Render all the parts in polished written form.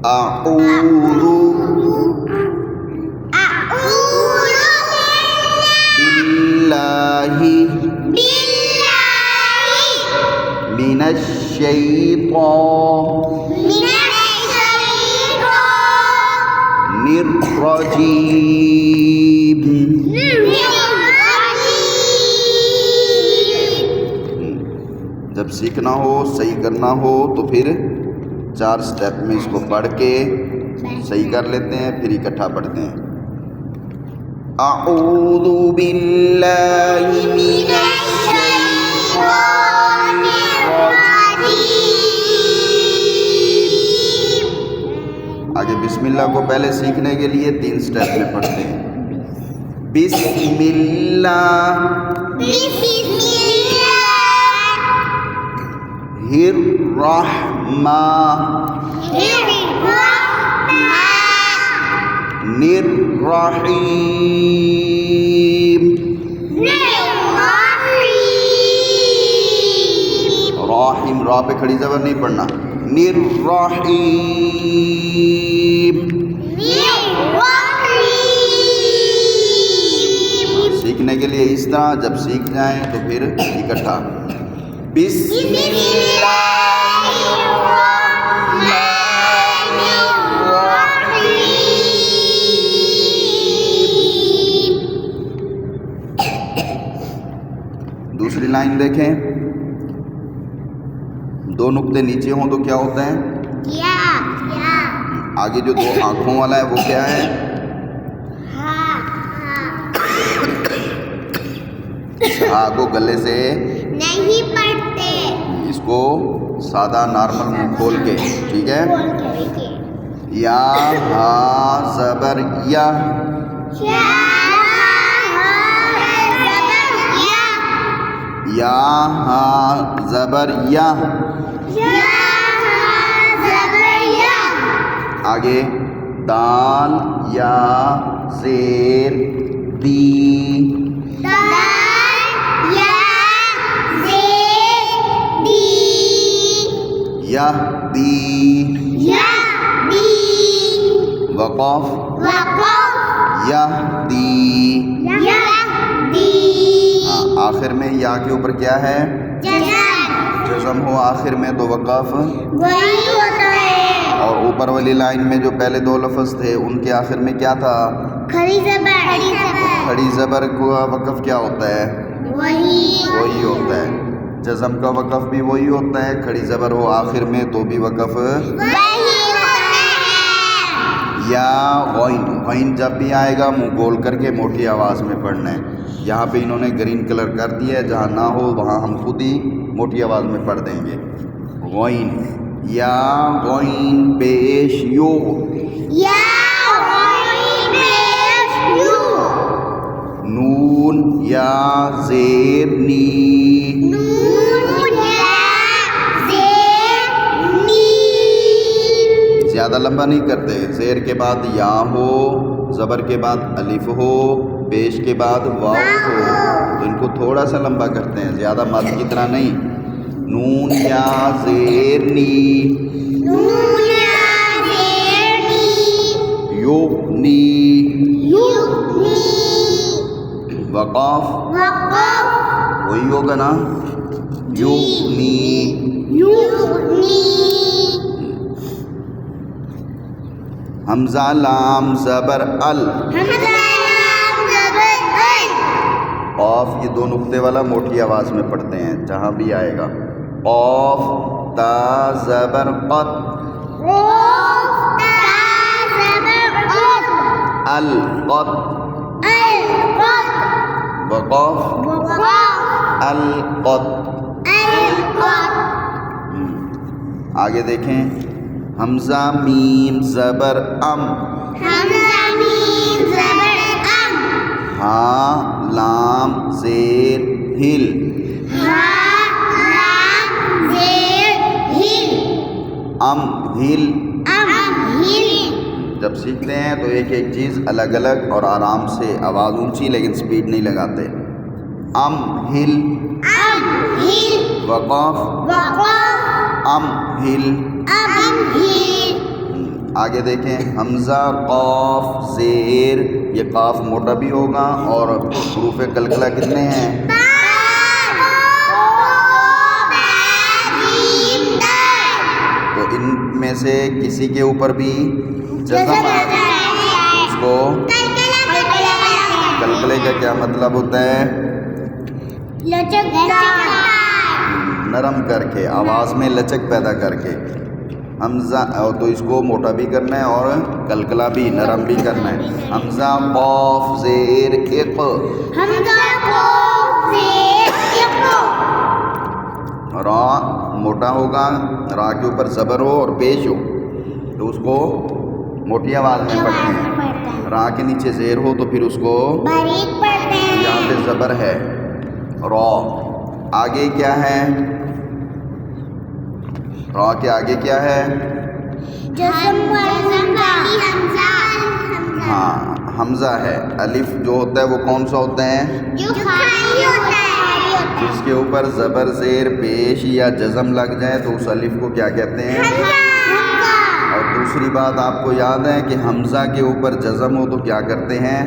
اعوذ باللہ من الشیطان الرجیم. جب سیکھنا ہو صحیح کرنا ہو تو پھر 4 سٹیپ میں اس کو پڑھ کے صحیح کر لیتے ہیں، پھر اکٹھا پڑھتے ہیں. اعوذ باللہ من الشیطان الرجیم. آگے بسم اللہ کو پہلے سیکھنے کے لیے 3 سٹیپ میں پڑھتے ہیں. بسم اللہ الرحمن الرحیم. راحم را پہ کھڑی زبر نہیں پڑھنا. الرحیم. سیکھنے کے لیے اس طرح، جب سیکھ جائیں تو پھر اکٹھا. بسم اللہ دوسری لائن دیکھیں. 2 نقطے نیچے ہوں تو کیا ہوتا ہے؟ آگے جو 2 آنکھوں والا ہے وہ کیا ہے؟ ہاں کو گلے سے نہیں پڑھتے، اس کو سادہ نارمل منہ کھول کے، ٹھیک ہے. یا ہاں زبر یا، یا ہاں زبر یا. آگے دال یا زیر دی، یہدی، وقاف یہدی. آخر میں یا کے اوپر کیا ہے؟ جزم ہو آخر میں تو وقف وہی ہوتا ہے. اور اوپر والی لائن میں جو پہلے 2 لفظ تھے ان کے آخر میں کیا تھا؟ کھڑی زبر. کھڑی زبر کا وقف کیا ہوتا ہے؟ وہی ہوتا ہے. جزم کا وقف بھی وہی ہوتا ہے، کھڑی زبر ہو آخر میں تو بھی وقف وہی ہوتا ہے. یا غین، غین جب بھی آئے گا منہ گول کر کے موٹی آواز میں پڑھنا ہے. یہاں پہ انہوں نے گرین کلر کر دیا ہے، جہاں نہ ہو وہاں ہم خود ہی موٹی آواز میں پڑھ دیں گے. غین، یا غین پیش یو، نون یا زیر نی، زیادہ لمبا نہیں کرتے. زیر کے بعد یا ہو، زبر کے بعد الف ہو، پیش کے بعد واو ہو، تو ان کو تھوڑا سا لمبا کرتے ہیں، زیادہ مد کی طرح نہیں. نون یا زیر نی، یغنی، وقاف وہی ہوگا نا، یغنی. حمزہ لام زبر ال، قاف یہ 2 نقطے والا موٹی آواز میں پڑھتے ہیں جہاں بھی آئے گا. قاف تا زبر قط، القط، وقاف القط. آگے دیکھیں. حمزہ میم زبر ام، ہاں لام زیر ہل، ام ہل. جب سیکھتے ہیں تو ایک ایک چیز الگ الگ اور آرام سے، آواز اونچی لیکن سپیڈ نہیں لگاتے. ام ہل، وقاف ام ہل. آگے دیکھیں حمزہ قاف زیر، یہ قاف موٹا بھی ہوگا اور حروف قلقلہ کتنے ہیں؟ تو ان میں سے کسی کے اوپر بھی جزم آ جائے اس کو قلقلے کا کیا مطلب ہوتا ہے؟ نرم کر کے، آواز میں لچک پیدا کر کے۔ حمزہ تو اس کو موٹا بھی کرنا ہے اور قلقلہ بھی نرم بھی کرنا ہے۔ حمزہ قاف زیر اق، را موٹا ہوگا، را کے اوپر زبر ہو اور پیش ہو تو اس کو موٹی آواز میں پڑھتے ہیں۔ را کے نیچے زیر ہو تو پھر اس کو یہاں پہ زبر ہے را۔ آگے کیا ہے؟ را کے آگے کیا ہے؟ ہاں حمزہ ہے۔ الف جو ہوتا ہے وہ کون سا ہوتا ہے؟ جس کے اوپر زبر زیر پیش یا جزم لگ جائے تو اس الف کو کیا کہتے ہیں؟ اور دوسری بات آپ کو یاد ہے کہ حمزہ کے اوپر جزم ہو تو کیا کرتے ہیں؟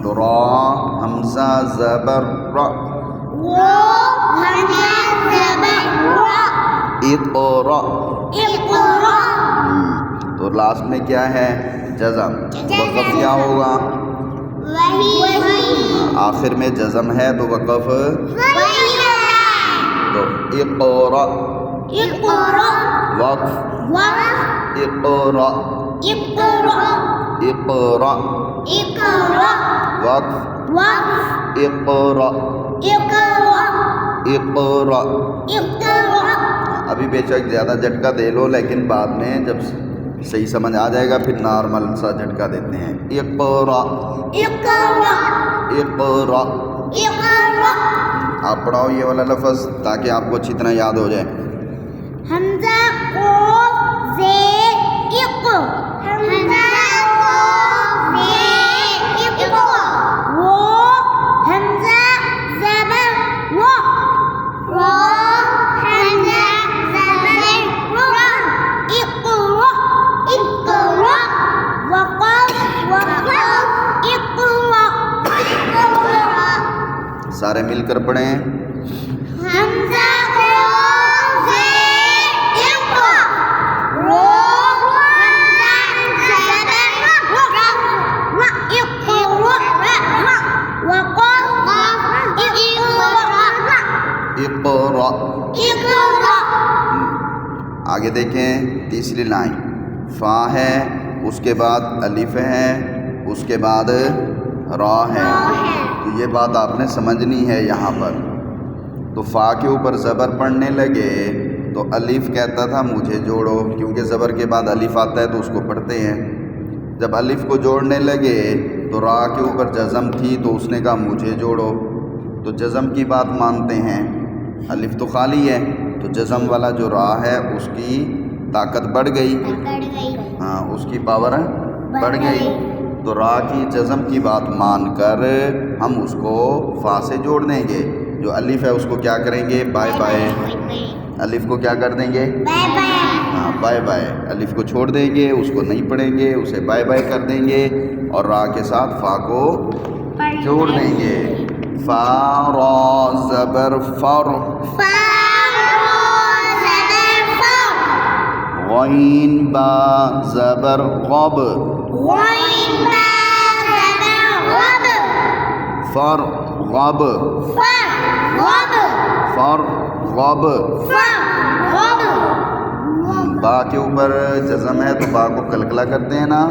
تو را حمزہ زبر را، اقرا، تو لاسٹ میں کیا ہے؟ جزم۔ وقف کیا ہوگا؟ آخر میں جزم ہے تو وقف تو اقرا وقف، اقرا اقرا وقف، اقرا اقرا۔ ابھی بے شک زیادہ جھٹکا دے لو لیکن بعد میں جب صحیح سمجھ آ جائے گا پھر نارمل سا جھٹکا دیتے ہیں۔ اقرا اقرا۔ آپ پڑھاؤ یہ والا لفظ تاکہ آپ کو اچھی طرح یاد ہو جائے۔ حمزہ قاف زیر اق، حمزہ قاف زیر اق، وہ حمزہ زبر و، را حمزہ زبر را، اقرا اقرا، وقف وقف اقرا اقرا۔ سارے مل کر پڑھیں۔ حمزہ قاف زیر اق، رو حمزہ زبر را، اقرا وقف اقرا۔ اقرا۔ آگے دیکھیں تیسری لائن، فا ہے، اس کے بعد الف ہے، اس کے بعد را ہے۔ تو یہ بات آپ نے سمجھنی ہے یہاں پر۔ تو فا کے اوپر زبر پڑھنے لگے تو الف کہتا تھا مجھے جوڑو، کیونکہ زبر کے بعد الف آتا ہے تو اس کو پڑھتے ہیں۔ جب الف کو جوڑنے لگے تو را کے اوپر جزم تھی تو اس نے کہا مجھے جوڑو، تو جزم کی بات مانتے ہیں۔ الف تو خالی ہے تو جزم والا جو را ہے اس کی طاقت بڑھ گئی، ہاں اس کی پاور بڑھ گئی، تو را کی جزم کی بات مان کر ہم اس کو فا سے جوڑ دیں گے۔ جو الف ہے اس کو کیا کریں گے؟ بائے بائے، الف کو کیا کر دیں گے؟ ہاں بائے بائے، الف کو چھوڑ دیں گے، اس کو نہیں پڑھیں گے، اسے بائے بائے کر دیں گے اور را کے ساتھ فا کو جوڑ دیں گے۔ فا را زبر فر، غین با زبر غب، فر غب، فر غب۔ با کے اوپر جزم ہے تو با کو قلقلہ کرتے ہیں نا،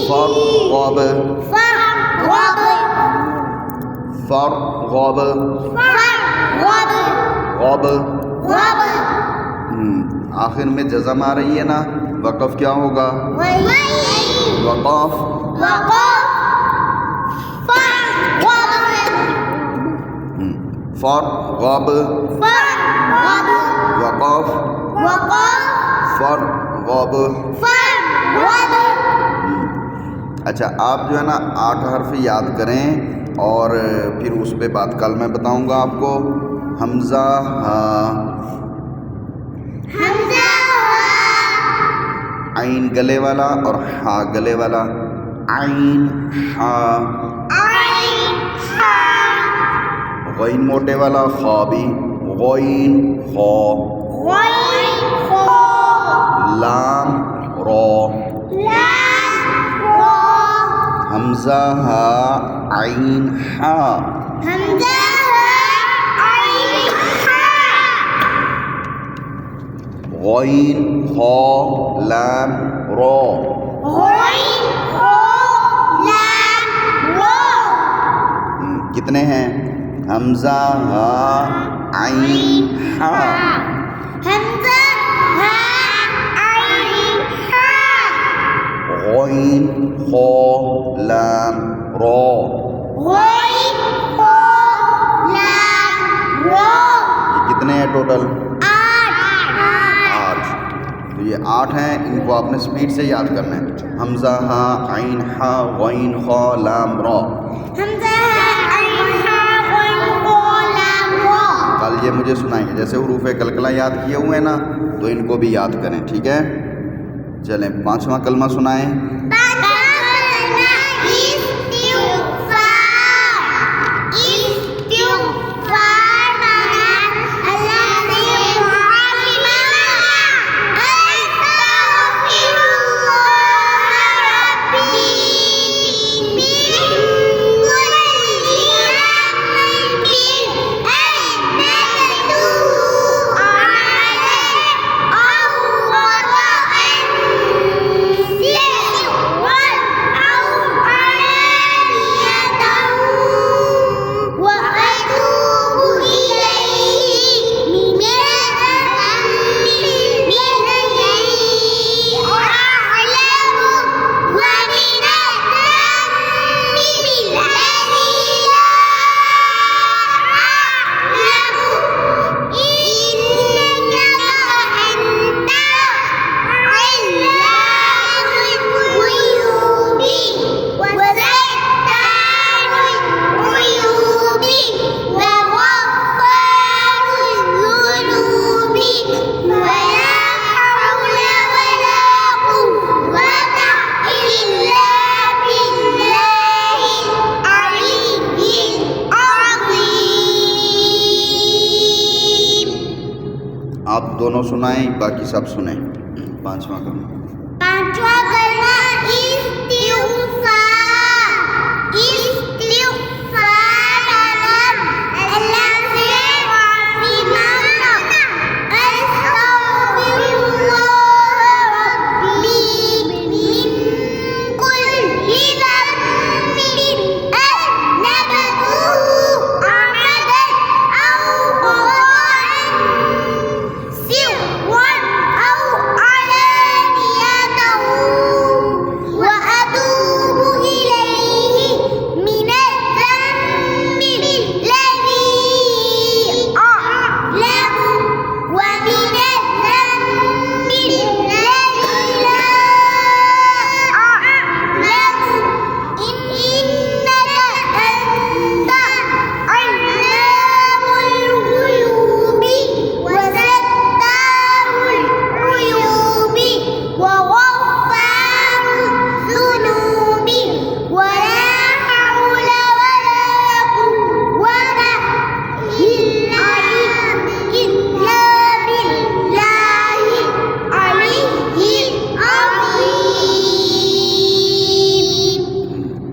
فر غب، فر غب، غب۔ آخر میں جزم آ رہی ہے نا، وقف کیا ہوگا؟ وقف، فر غب، وقف، فر غب۔ اچھا آپ جو ہے نا 8 حرف یاد کریں اور پھر اس پہ بات کل میں بتاؤں گا آپ کو۔ حمزہ ہا، عین گلے والا اور ہا گلے والا. عین ہا. غین موٹے والا خا بھی. غین خا. لام را. حمزہ ہا عین ہا. غین خا لام را. کتنے ہیں؟ حمزہ ہا عین ہا. غین خا لام را. یہ کتنے ہیں ٹوٹل؟ 8. تو یہ 8 ہیں. ان کو آپ نے سپیڈ سے یاد کرنا ہے. حمزہ ہا عین ہا غین خا لام را. کل یہ مجھے سنائیں گے جیسے حروف قلقلہ یاد کیے ہوئے ہیں نا، تو ان کو بھی یاد کریں. ٹھیک ہے، چلیں 5واں کلمہ سنائیں. آپ دونوں سنائیں، باقی سب سنیں. 5واں کلمہ.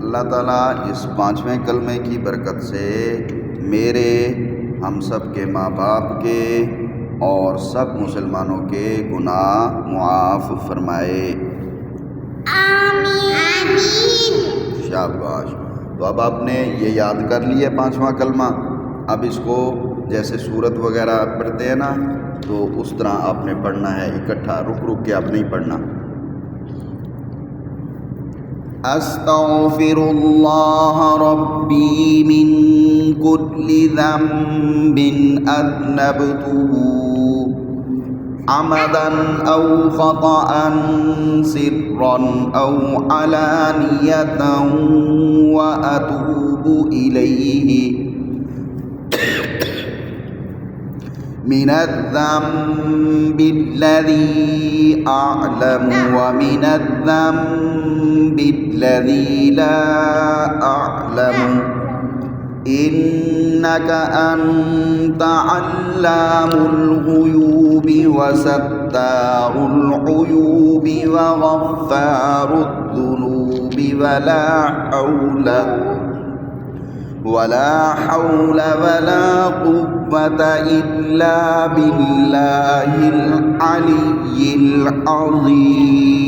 اللہ تعالیٰ اس 5ویں کلمے کی برکت سے میرے، ہم سب کے ماں باپ کے اور سب مسلمانوں کے گناہ معاف فرمائے. آمین. شاباش. تو اب آپ نے یہ یاد کر لیا 5واں کلمہ. اب اس کو جیسے سورت وغیرہ پڑھتے ہیں نا، تو اس طرح آپ نے پڑھنا ہے اکٹھا، رک رک کے آپ نہیں پڑھنا. استغفر اللہ ربی من کل ذنب اذنبته عمدا او خطأ سرا او علانیة واتوب الیہ من الذنب الذي أعلم ومن الذنب الذي لا أعلم إنك أنت علام الغيوب وستار العيوب وغفار الذنوب ولا حول ولا قوة إلا بالله العلي العظيم.